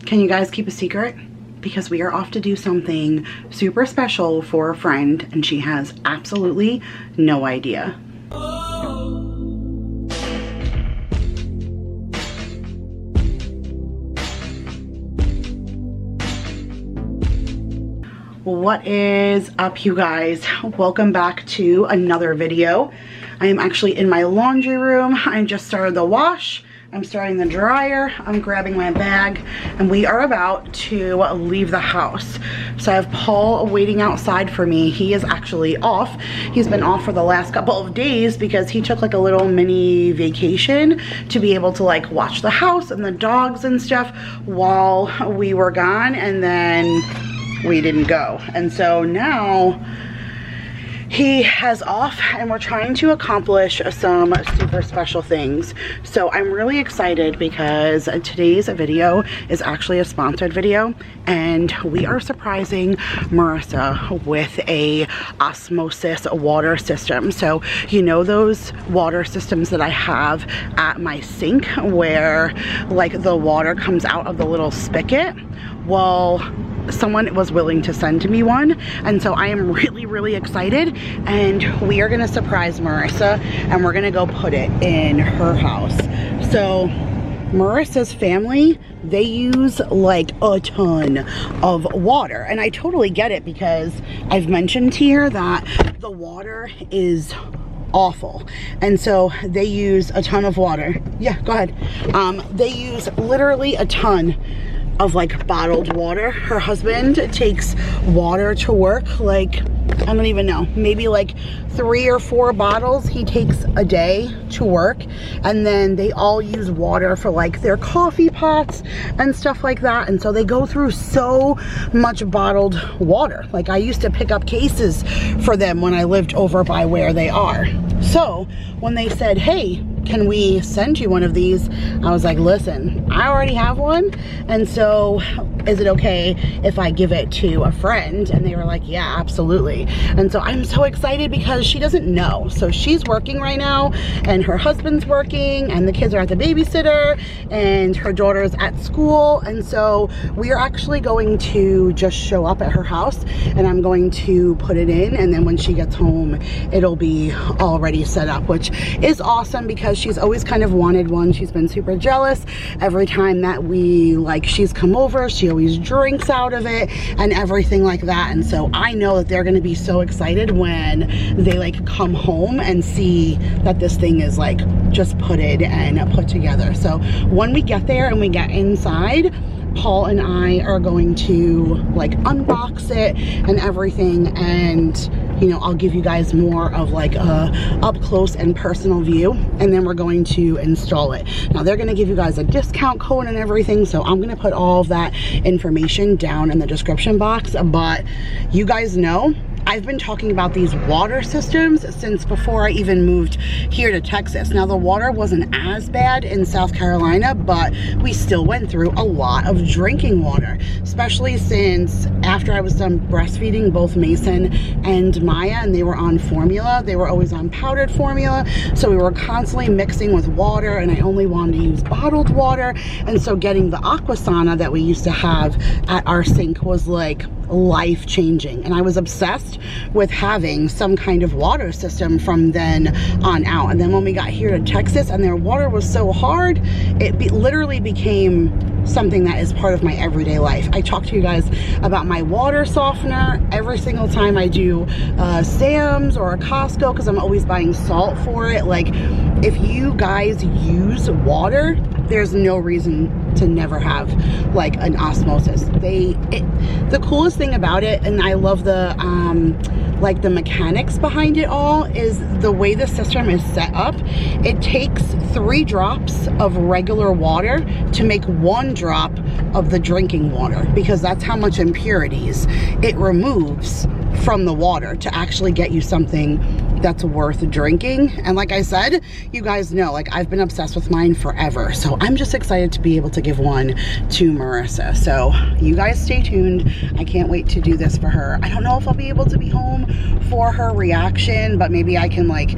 Can you guys keep a secret? Because we are off to do something super special for a friend and she has absolutely no idea. What is up, you guys? Welcome back to another video. I am actually in my laundry room. I just started the wash. I'm starting the dryer. I'm grabbing my bag and we are about to leave the house. So I have Paul waiting outside for me. He is actually off. He's been off for the last couple of days because he took like a little mini vacation to be able to like watch the house and the dogs and stuff while we were gone, and then we didn't go. And so now he has off and we're trying to accomplish some super special things. So I'm really excited because today's video is actually a sponsored video and we are surprising Marissa with a osmosis water system. So you know those water systems that I have at my sink where like the water comes out of the little spigot? Well, someone was willing to send me one, and so I am really excited, and we are gonna surprise Marissa and we're gonna go put it in her house. So Marissa's family, they use like a ton of water, and I totally get it because I've mentioned here that the water is awful, and so they use a ton of water. Yeah, go ahead. They use literally a ton of like bottled water. Her husband takes water to work, like I don't even know, maybe like 3 or 4 bottles he takes a day to work, and then they all use water for like their coffee pots and stuff like that, and so they go through so much bottled water. Like I used to pick up cases for them when I lived over by where they are. So when they said, hey, can we send you one of these? I was like, listen, I already have one, and so is it okay if I give it to a friend? And they were like, yeah, absolutely. And so I'm so excited because she doesn't know. So she's working right now and her husband's working and the kids are at the babysitter and her daughter's at school, and so we are actually going to just show up at her house and I'm going to put it in, and then when she gets home it'll be already set up, which is awesome because she's always kind of wanted one. She's been super jealous. Every time that she's come over, she always drinks out of it and everything like that. And so I know that they're gonna be so excited when they like come home and see that this thing is like just put in and put together. So when we get there and we get inside, Paul and I are going to like unbox it and everything, and you know, I'll give you guys more of like a up close and personal view, and then we're going to install it. Now they're gonna give you guys a discount code and everything, so I'm gonna put all of that information down in the description box. But you guys know I've been talking about these water systems since before I even moved here to Texas. Now the water wasn't as bad in South Carolina, but we still went through a lot of drinking water, especially since after I was done breastfeeding both Mason and Maya, and they were on formula. They were always on powdered formula, so we were constantly mixing with water, and I only wanted to use bottled water. And so getting the Aquasana that we used to have at our sink was like life-changing, and I was obsessed with having some kind of water system from then on out. And then when we got here to Texas and their water was so hard, it literally became something that is part of my everyday life. I talk to you guys about my water softener every single time I do Sam's or a Costco, because I'm always buying salt for it. Like, if you guys use water, there's no reason to never have like an osmosis. The coolest thing about it, and I love the like the mechanics behind it all, is the way the system is set up. It takes 3 drops of regular water to make 1 drop of the drinking water, because that's how much impurities it removes from the water to actually get you something that's worth drinking. And like I said, you guys know, like I've been obsessed with mine forever. So I'm just excited to be able to give one to Marissa. So you guys stay tuned. I can't wait to do this for her. I don't know if I'll be able to be home for her reaction, but maybe I can like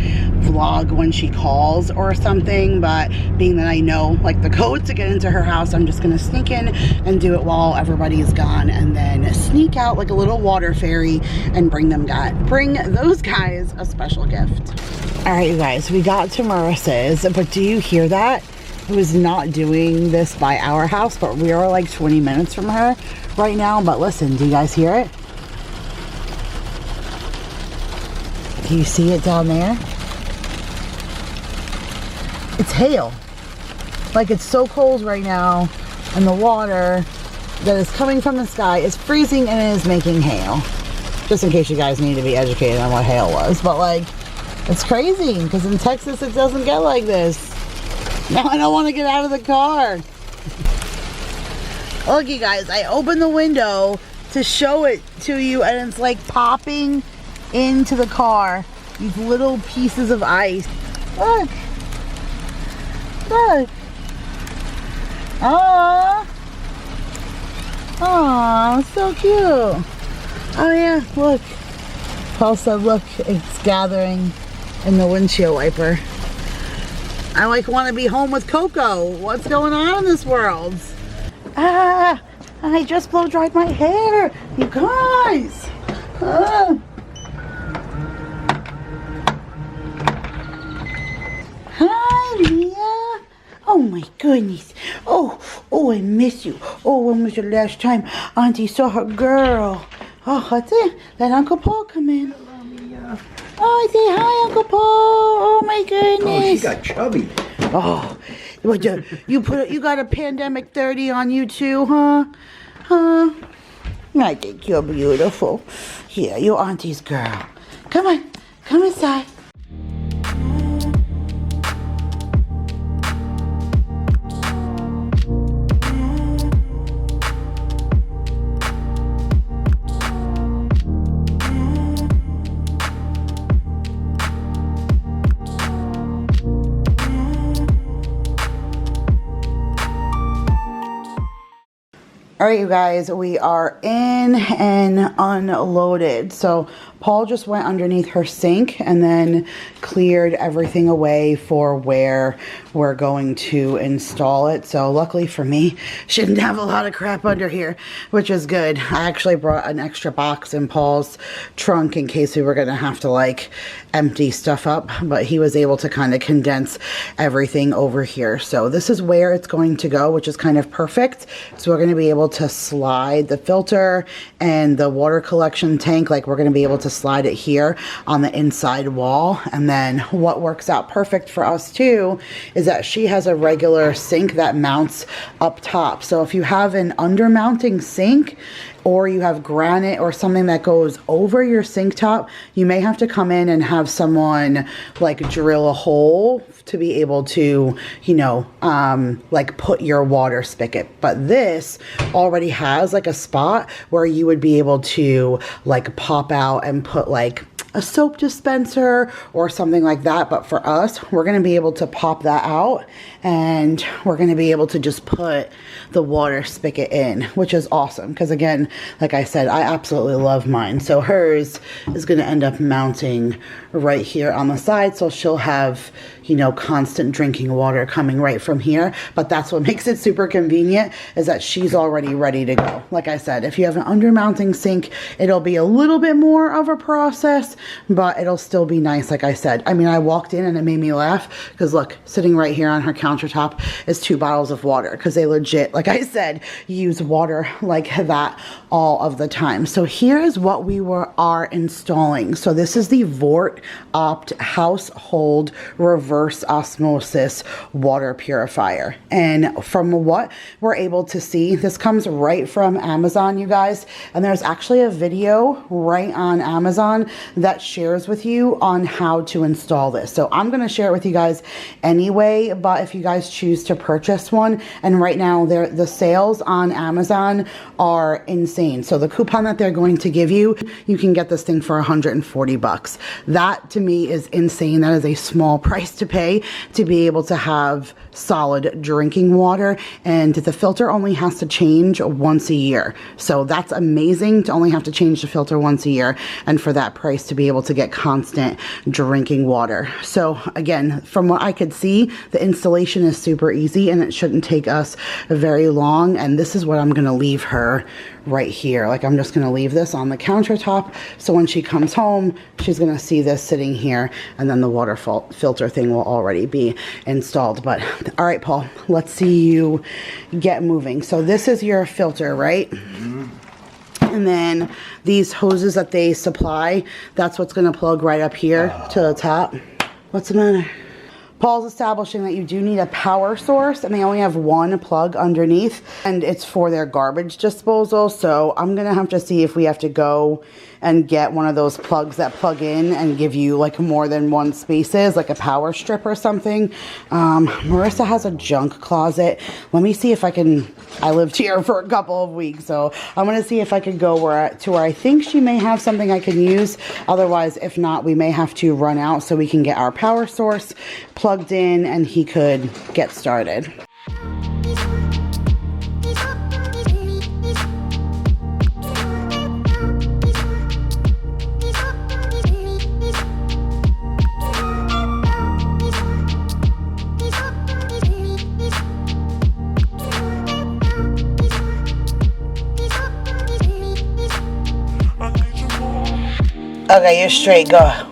vlog when she calls or something. But being that I know like the code to get into her house, I'm just gonna sneak in and do it while everybody's gone, and then sneak out like a little water fairy and bring those guys a special gift. All right, you guys, we got to Marissa's, but do you hear that? It was not doing this by our house, but we are like 20 minutes from her right now. But listen, do you guys hear it? Do you see it down there? It's hail. Like, it's so cold right now, and the water that is coming from the sky is freezing and it is making hail. Just in case you guys need to be educated on what hail was. But like, it's crazy because in Texas it doesn't get like this. Now I don't want to get out of the car. Look, you guys, I opened the window to show it to you, and it's like popping into the car. These little pieces of ice. Look. Look. Aww. Aww, so cute. Oh yeah, look. Paul said, look, it's gathering in the windshield wiper. I like want to be home with Coco. What's going on in this world? Ah, I just blow dried my hair. You guys. Ah. Hi, Leah. Oh my goodness. Oh, I miss you. Oh, when was the last time Auntie saw her girl? Oh, that's it. Let Uncle Paul come in. Oh, say hi, Uncle Paul. Oh my goodness. Oh, she got chubby. Oh, you got a pandemic 30 on you too, huh? Huh? I think you're beautiful. Yeah, you're Auntie's girl. Come on, come inside. All right, you guys, we are in and unloaded. So Paul just went underneath her sink and then cleared everything away for where we're going to install it. So luckily for me, she didn't have a lot of crap under here, which is good. I actually brought an extra box in Paul's trunk in case we were gonna have to like empty stuff up, but he was able to kind of condense everything over here. So this is where it's going to go, which is kind of perfect. So we're gonna be able to slide the filter and the water collection tank, like we're gonna be able to slide it here on the inside wall. And then what works out perfect for us too is that she has a regular sink that mounts up top. So if you have an under mounting sink, or you have granite or something that goes over your sink top, you may have to come in and have someone like drill a hole to be able to, you know, like put your water spigot. But this already has like a spot where you would be able to like pop out and put like a soap dispenser or something like that. But for us, we're going to be able to pop that out and we're going to be able to just put the water spigot in, which is awesome. Because again, like I said, I absolutely love mine. So hers is going to end up mounting right here on the side. So she'll have, you know, constant drinking water coming right from here. But that's what makes it super convenient, is that she's already ready to go. Like I said, if you have an under mounting sink, it'll be a little bit more of a process, but it'll still be nice. Like I said, I mean, I walked in and it made me laugh because look, sitting right here on her countertop is 2 bottles of water, because they legit, like I said, use water like that all of the time. So here is what we are installing. So this is the Vort Opt Household Reverse Osmosis Water Purifier. And from what we're able to see, this comes right from Amazon, you guys. And there's actually a video right on Amazon that that shares with you on how to install this. So I'm going to share it with you guys anyway, but if you guys choose to purchase one, and right now the sales on Amazon are insane. So the coupon that they're going to give you, you can get this thing for 140 bucks. That to me is insane. That is a small price to pay to be able to have solid drinking water, and the filter only has to change once a year. So that's amazing to only have to change the filter once a year, and for that price to be able to get constant drinking water. So again, from what I could see, the installation is super easy and it shouldn't take us very long. And this is what I'm going to leave her right here. Like, I'm just going to leave this on the countertop, so when she comes home, she's going to see this sitting here, and then the water filter thing will already be installed. But all right, Paul, let's see you get moving. So this is your filter, right? Mm-hmm. And then these hoses that they supply, that's what's going to plug right up here to the top. What's the matter? Paul's establishing that you do need a power source, and they only have one plug underneath, and it's for their garbage disposal. So I'm gonna have to see if we have to go and get one of those plugs that plug in and give you like more than one spaces, like a power strip or something. Marissa has a junk closet. Let me see if I can, I lived here for a couple of weeks, so I'm gonna see if I could go to where I think she may have something I can use. Otherwise, if not, we may have to run out so we can get our power source plugged in and he could get started. Okay, you're straight, go.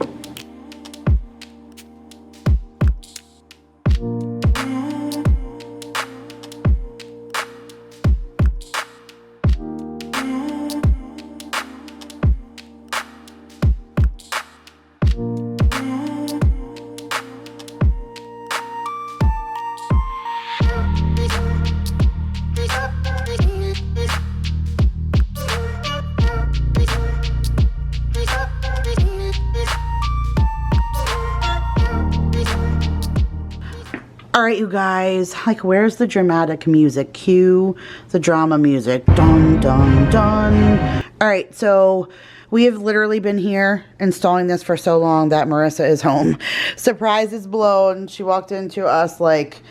All right, you guys, like, where's the dramatic music? Cue the drama music. Dun, dun, dun. All right, so we have literally been here installing this for so long that Marissa is home. Surprise is blown. She walked into us like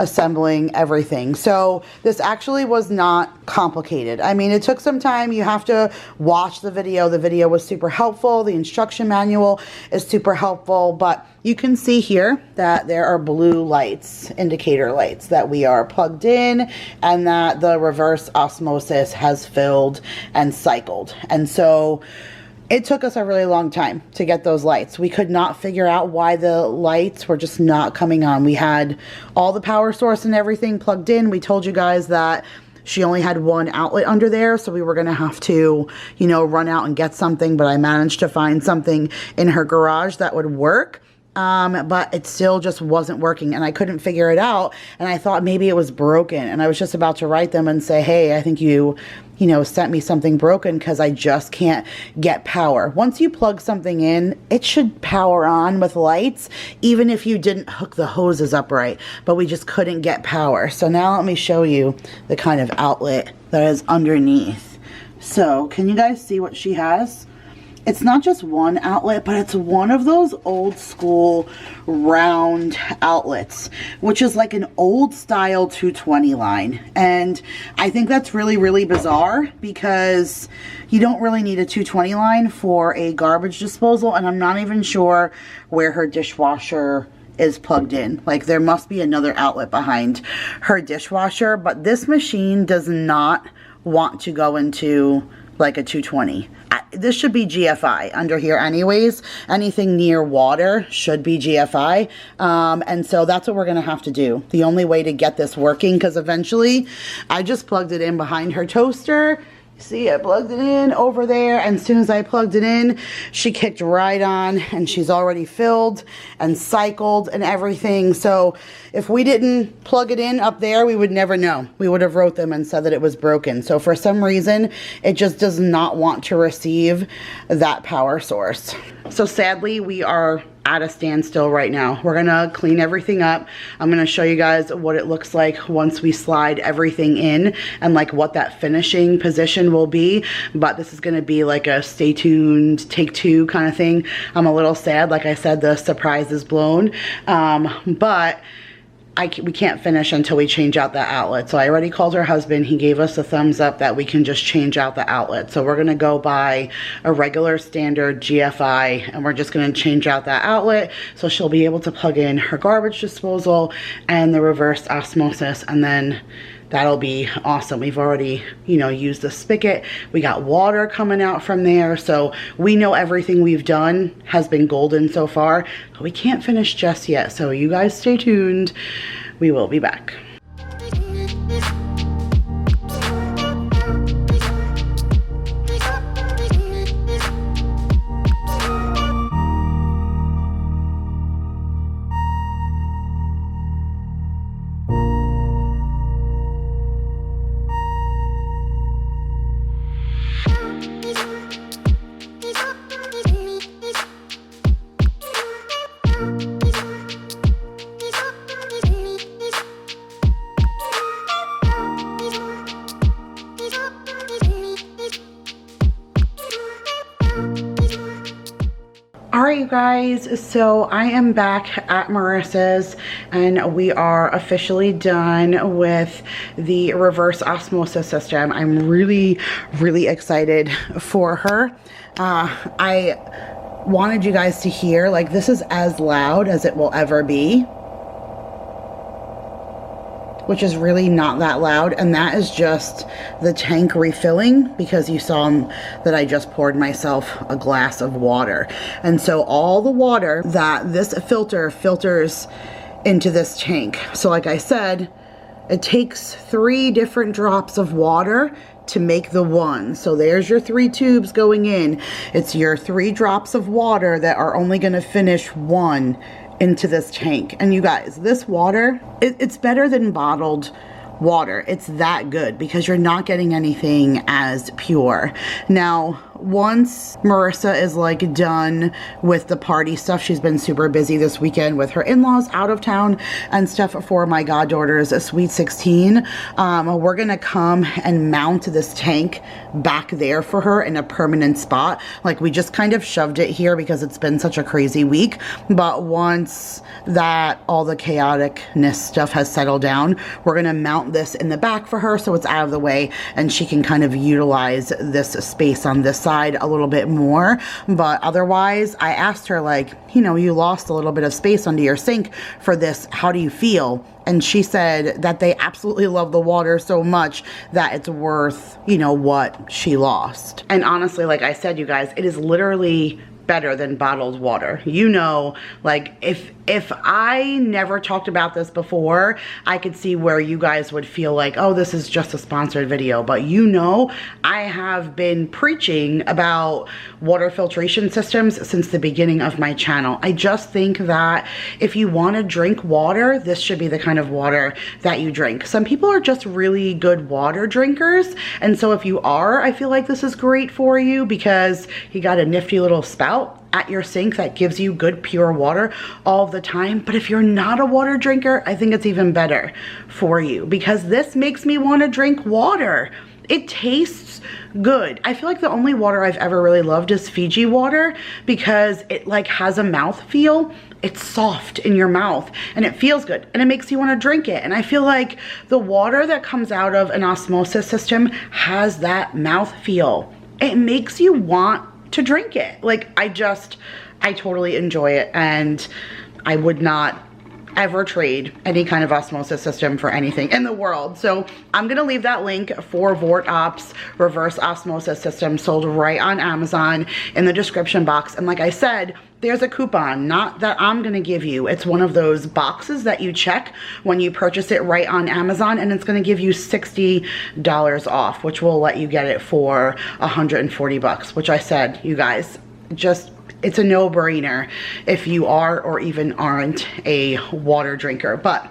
assembling everything. So this actually was not complicated. I mean, it took some time. You have to watch the video. The video was super helpful. The instruction manual is super helpful, but you can see here that there are blue lights, indicator lights, that we are plugged in and that the reverse osmosis has filled and cycled. And so it took us a really long time to get those lights. We could not figure out why the lights were just not coming on. We had all the power source and everything plugged in. We told you guys that she only had one outlet under there, so we were gonna have to, you know, run out and get something, but I managed to find something in her garage that would work. But it still just wasn't working, and I couldn't figure it out, and I thought maybe it was broken, and I was just about to write them and say, hey, I think you know, sent me something broken because I just can't get power. Once you plug something in, it should power on with lights, even if you didn't hook the hoses up right, but we just couldn't get power. So now let me show you the kind of outlet that is underneath. So can you guys see what she has? It's not just one outlet, but it's one of those old school round outlets, which is like an old style 220 line. And I think that's really, really bizarre because you don't really need a 220 line for a garbage disposal. And I'm not even sure where her dishwasher is plugged in. Like, there must be another outlet behind her dishwasher, but this machine does not want to go into like a 220. This should be GFI under here anyways. Anything near water should be GFI. And so that's what we're going to have to do. The only way to get this working, because eventually I just plugged it in behind her toaster See, I plugged it in over there, and as soon as I plugged it in, she kicked right on, and she's already filled and cycled and everything. So if we didn't plug it in up there, we would never know. We would have wrote them and said that it was broken. So for some reason, it just does not want to receive that power source. So sadly, we are at a standstill right now. We're gonna clean everything up. I'm gonna show you guys what it looks like once we slide everything in and like what that finishing position will be. But this is gonna be like a stay tuned, take two kind of thing. I'm a little sad. Like I said, the surprise is blown. But we can't finish until we change out that outlet. So I already called her husband. He gave us a thumbs up that we can just change out the outlet. So we're gonna go buy a regular standard GFI, and we're just gonna change out that outlet so she'll be able to plug in her garbage disposal and the reverse osmosis, and then that'll be awesome. We've already, you know, used the spigot. We got water coming out from there. So we know everything we've done has been golden so far, but we can't finish just yet. So you guys stay tuned. We will be back. Alright, you guys, so I am back at Marissa's, and we are officially done with the reverse osmosis system. I'm really excited for her. I wanted you guys to hear, like, this is as loud as it will ever be, which is really not that loud, and that is just the tank refilling, because you saw that I just poured myself a glass of water. And so all the water that this filter filters into this tank. So like I said, it takes 3 different drops of water to make the one. So there's your 3 tubes going in. It's your 3 drops of water that are only gonna finish 1 into this tank. And you guys, this water, it's better than bottled water. It's that good because you're not getting anything as pure. Now, once Marissa is like done with the party stuff, she's been super busy this weekend with her in-laws out of town and stuff for my goddaughter's sweet 16. We're gonna come and mount this tank back there for her in a permanent spot. Like, we just kind of shoved it here because it's been such a crazy week, but once that all the chaoticness stuff has settled down, we're gonna mount this in the back for her so it's out of the way and she can kind of utilize this space on this side a little bit more. But otherwise, I asked her, like, you know, you lost a little bit of space under your sink for this, how do you feel? And she said that they absolutely love the water so much that it's worth, you know, what she lost. And honestly, like I said, you guys, it is literally better than bottled water. You know, like, if I never talked about this before, I could see where you guys would feel like, oh, this is just a sponsored video. But you know, I have been preaching about water filtration systems since the beginning of my channel. I just think that if you want to drink water, this should be the kind of water that you drink. Some people are just really good water drinkers, and so if you are, I feel like this is great for you because you got a nifty little spout at your sink that gives you good pure water all the time. But if you're not a water drinker, I think it's even better for you because this makes me want to drink water. It tastes good. I feel like the only water I've ever really loved is Fiji water because it like has a mouth feel. It's soft in your mouth and it feels good and it makes you want to drink it. And I feel like the water that comes out of an osmosis system has that mouth feel. It makes you want to drink it. Like, I totally enjoy it, and I would not ever trade any kind of osmosis system for anything in the world. So I'm gonna leave that link for VortOps reverse osmosis system sold right on Amazon in the description box. And like I said, there's a coupon, not that I'm gonna give you. It's one of those boxes that you check when you purchase it right on Amazon, and it's gonna give you $60 off, which will let you get it for 140 bucks, which I said, you guys, just, it's a no-brainer if you are or even aren't a water drinker. But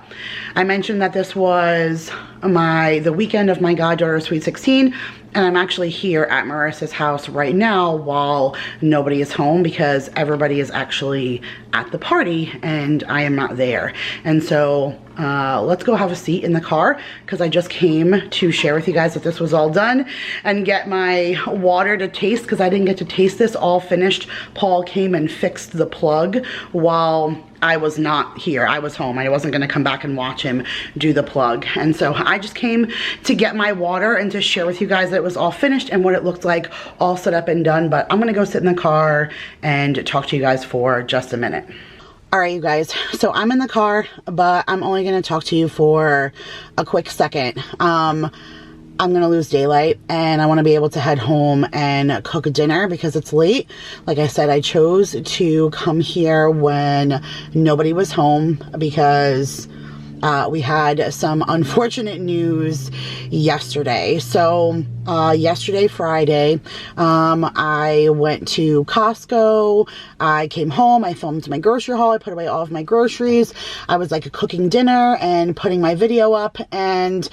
I mentioned that this was the weekend of my goddaughter's Sweet 16, and I'm actually here at Marissa's house right now while nobody is home because everybody is actually at the party and I am not there. And so let's go have a seat in the car because I just came to share with you guys that this was all done and get my water to taste, because I didn't get to taste this all finished. Paul came and fixed the plug while I was not here. I was home. I wasn't gonna come back and watch him do the plug. And so I just came to get my water and to share with you guys that it was all finished and what it looked like all set up and done. But I'm gonna go sit in the car and talk to you guys for just a minute. All right, you guys, so I'm in the car, but I'm only gonna talk to you for a quick second. I'm gonna lose daylight and I want to be able to head home and cook dinner because it's late. Like I said, I chose to come here when nobody was home because we had some unfortunate news yesterday. So yesterday, Friday, I went to Costco. I came home, I filmed my grocery haul, I put away all of my groceries. I was like cooking dinner and putting my video up, and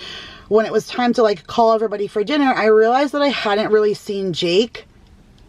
when it was time to like call everybody for dinner, I realized that I hadn't really seen Jake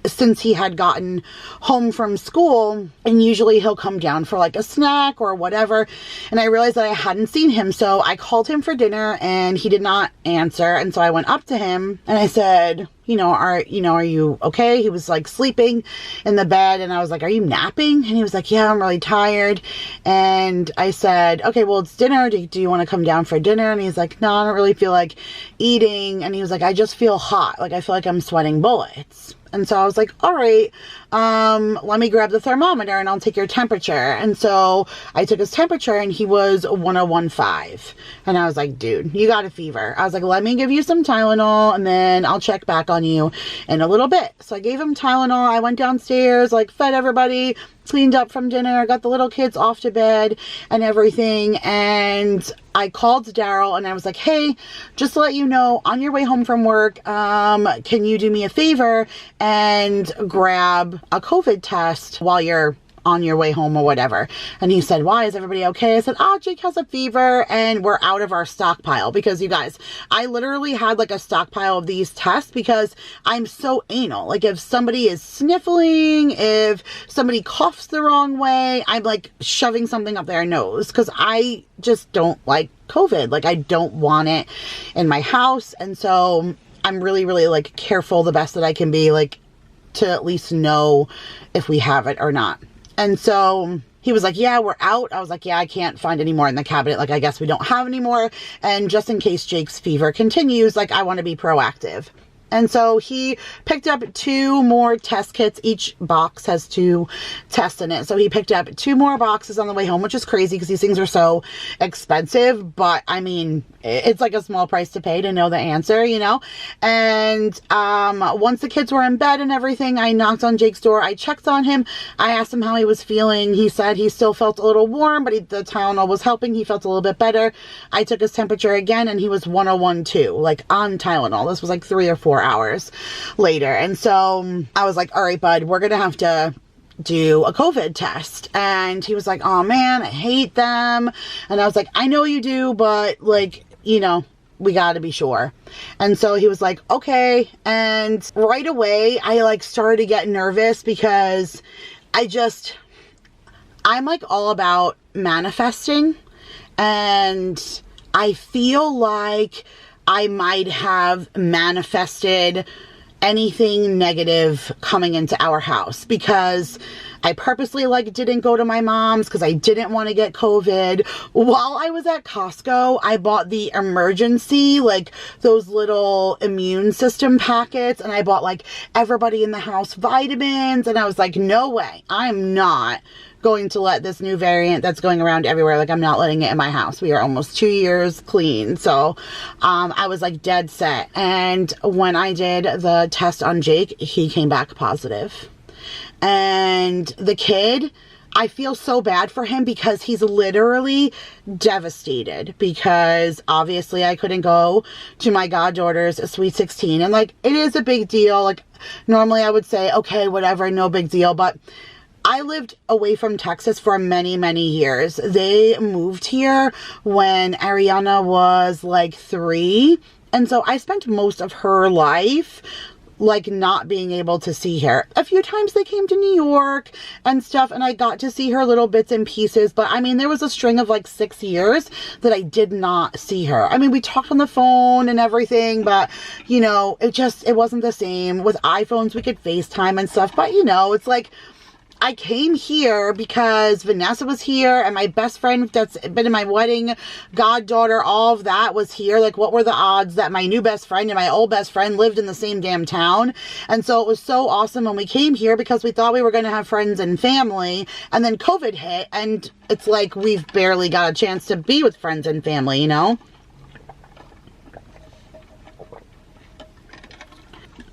since he had gotten home from school, and usually he'll come down for like a snack or whatever, and I realized that I hadn't seen him. So I called him for dinner and he did not answer, and so I went up to him and I said, are you okay? He was like sleeping in the bed, and I was like, are you napping? And he was like, yeah, I'm really tired. And I said, okay, well, it's dinner. Do you want to come down for dinner? And he's like, no, I don't really feel like eating. And he was like, I just feel hot. Like, I feel like I'm sweating bullets. And so I was like, all right, let me grab the thermometer and I'll take your temperature. And so I took his temperature and he was 101.5. And I was like, dude, you got a fever. I was like, let me give you some Tylenol and then I'll check back on you in a little bit. So I gave him Tylenol. I went downstairs, like fed everybody, cleaned up from dinner, got the little kids off to bed and everything. And I called Daryl and I was like, hey, just to let you know, on your way home from work, can you do me a favor and grab a COVID test while you're on your way home or whatever? And he said, why, is everybody okay? I said, Jake has a fever and we're out of our stockpile, because you guys, I literally had like a stockpile of these tests because I'm so anal. Like if somebody is sniffling, if somebody coughs the wrong way, I'm like shoving something up their nose because I just don't like COVID. Like I don't want it in my house. And so I'm really, really like careful the best that I can be, like to at least know if we have it or not. And so he was like, yeah, we're out. I was like, yeah, I can't find any more in the cabinet. Like, I guess we don't have any more. And just in case Jake's fever continues, like, I want to be proactive. And so he picked up 2 more test kits. Each box has 2 tests in it. So he picked up 2 more boxes on the way home, which is crazy because these things are so expensive. But I mean, it's like a small price to pay to know the answer, And once the kids were in bed and everything, I knocked on Jake's door. I checked on him. I asked him how he was feeling. He said he still felt a little warm, but the Tylenol was helping. He felt a little bit better. I took his temperature again and he was 101.2, like on Tylenol. This was like 3 or 4 hours later. And so I was like, all right, bud, we're going to have to do a COVID test. And he was like, oh man, I hate them. And I was like, I know you do, but like, we got to be sure. And so he was like, okay. And right away, I like started to get nervous because I'm like all about manifesting. And I feel like I might have manifested anything negative coming into our house because I purposely like didn't go to my mom's because I didn't want to get COVID. While I was at Costco, I bought the emergency, like those little immune system packets, and I bought like everybody in the house vitamins, and I was like, no way, I'm not going to let this new variant that's going around everywhere, like I'm not letting it in my house. We are almost 2 years clean. So I was like dead set. And when I did the test on Jake, he came back positive. And the kid, I feel so bad for him because he's literally devastated because obviously I couldn't go to my goddaughter's Sweet 16. And like, it is a big deal. Like, normally I would say, okay, whatever, no big deal. But I lived away from Texas for many, many years. They moved here when Ariana was like 3. And so I spent most of her life like not being able to see her. A few times they came to New York and stuff, and I got to see her little bits and pieces, but I mean, there was a string of like 6 years that I did not see her. I mean, we talked on the phone and everything, but you know, it wasn't the same. With iPhones, we could FaceTime and stuff, but you know, it's like, I came here because Vanessa was here and my best friend that's been in my wedding, goddaughter, all of that was here. Like, what were the odds that my new best friend and my old best friend lived in the same damn town? And so it was so awesome when we came here because we thought we were going to have friends and family, and then COVID hit and it's like we've barely got a chance to be with friends and family, you know?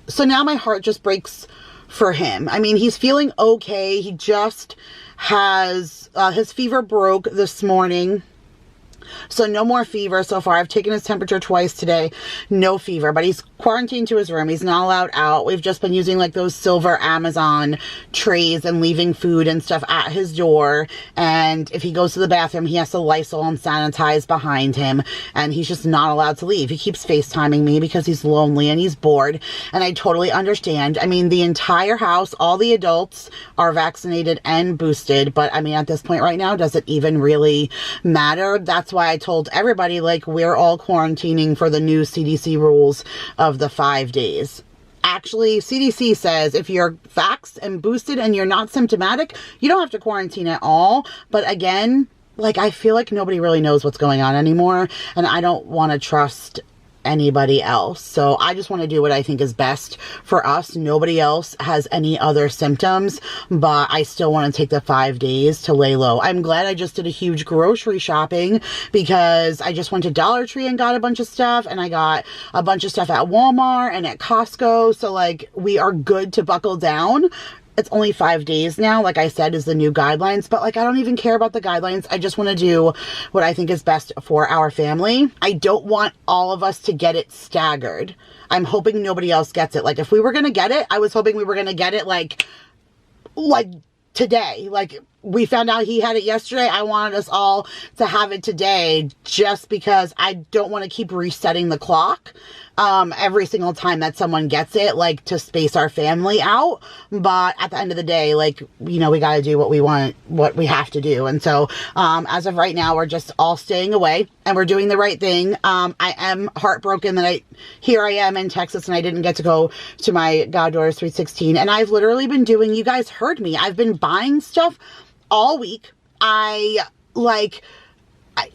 So now my heart just breaks for him. I mean, he's feeling okay. He just has, his fever broke this morning. So no more fever so far. I've taken his temperature twice today. No fever, but he's quarantined to his room. He's not allowed out. We've just been using like those silver Amazon trays and leaving food and stuff at his door. And if he goes to the bathroom, he has to Lysol and sanitize behind him. And he's just not allowed to leave. He keeps FaceTiming me because he's lonely and he's bored. And I totally understand. I mean, the entire house, all the adults are vaccinated and boosted. But I mean, at this point right now, does it even really matter? That's why I told everybody, like, we're all quarantining for the new CDC rules of the 5 days. Actually, CDC says if you're vaxxed and boosted and you're not symptomatic, you don't have to quarantine at all. But again, like, I feel like nobody really knows what's going on anymore, and I don't want to trust anybody else. So I just want to do what I think is best for us. Nobody else has any other symptoms, but I still want to take the 5 days to lay low. I'm glad I just did a huge grocery shopping because I just went to Dollar Tree and got a bunch of stuff, and I got a bunch of stuff at Walmart and at Costco. So like, we are good to buckle down. It's only 5 days now, like I said, is the new guidelines, but like, I don't even care about the guidelines. I just want to do what I think is best for our family. I don't want all of us to get it staggered. I'm hoping nobody else gets it. Like, if we were going to get it, I was hoping we were going to get it like today. Like, we found out he had it yesterday. I wanted us all to have it today just because I don't want to keep resetting the clock every single time that someone gets it, like, to space our family out. But at the end of the day, like, you know, we got to do what we want, what we have to do. And so as of right now, we're just all staying away and we're doing the right thing. I am heartbroken that here I am in Texas and I didn't get to go to my goddaughter's Sweet 16. And I've literally been doing, you guys heard me, I've been buying stuff all week.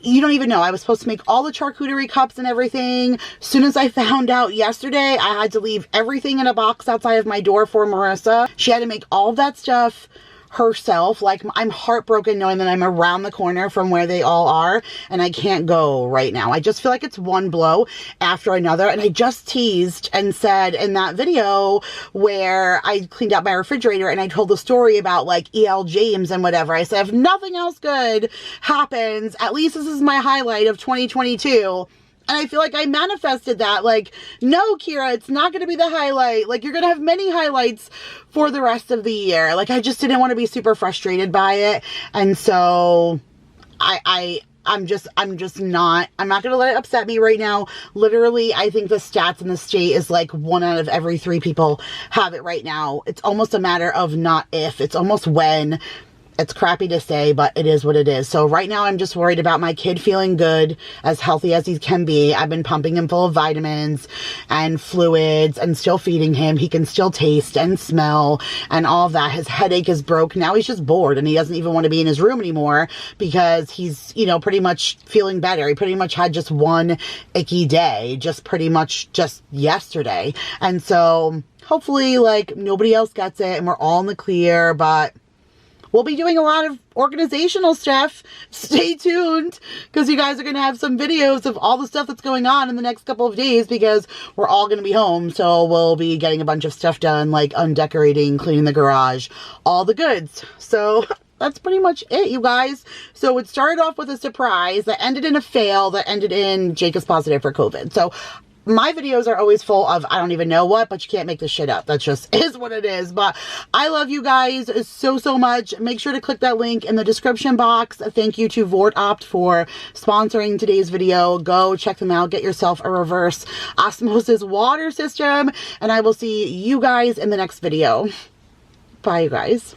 You don't even know. I was supposed to make all the charcuterie cups and everything. As soon as I found out yesterday, I had to leave everything in a box outside of my door for Marissa. She had to make all that stuff herself. Like, I'm heartbroken knowing that I'm around the corner from where they all are and I can't go right now. I just feel like it's one blow after another. And I just teased and said in that video where I cleaned out my refrigerator and I told the story about like E.L. James and whatever. I said, if nothing else good happens, at least this is my highlight of 2022. And I feel like I manifested that. Like, no, Kira, it's not going to be the highlight. Like, you're going to have many highlights for the rest of the year. Like, I just didn't want to be super frustrated by it. And so I'm not going to let it upset me right now. Literally, I think the stats in the state is like 1 out of every 3 people have it right now. It's almost a matter of not if, it's almost when. It's crappy to say, but it is what it is. So right now I'm just worried about my kid feeling good, as healthy as he can be. I've been pumping him full of vitamins and fluids and still feeding him. He can still taste and smell and all of that. His headache is broke. Now he's just bored and he doesn't even want to be in his room anymore because he's, you know, pretty much feeling better. He pretty much had just one icky day, just pretty much just yesterday. And so hopefully, like, nobody else gets it and we're all in the clear, but we'll be doing a lot of organizational stuff. Stay tuned, because you guys are going to have some videos of all the stuff that's going on in the next couple of days, because we're all going to be home. So we'll be getting a bunch of stuff done, like undecorating, cleaning the garage, all the goods. So that's pretty much it, you guys. So it started off with a surprise that ended in a fail, that ended in Jake is positive for COVID. So my videos are always full of I don't even know what, but you can't make this shit up. That just is what it is. But I love you guys so much. Make sure to click that link in the description box. Thank you to VortOpt for sponsoring today's video. Go check them out. Get yourself a reverse osmosis water system. And I will see you guys in the next video. Bye, you guys.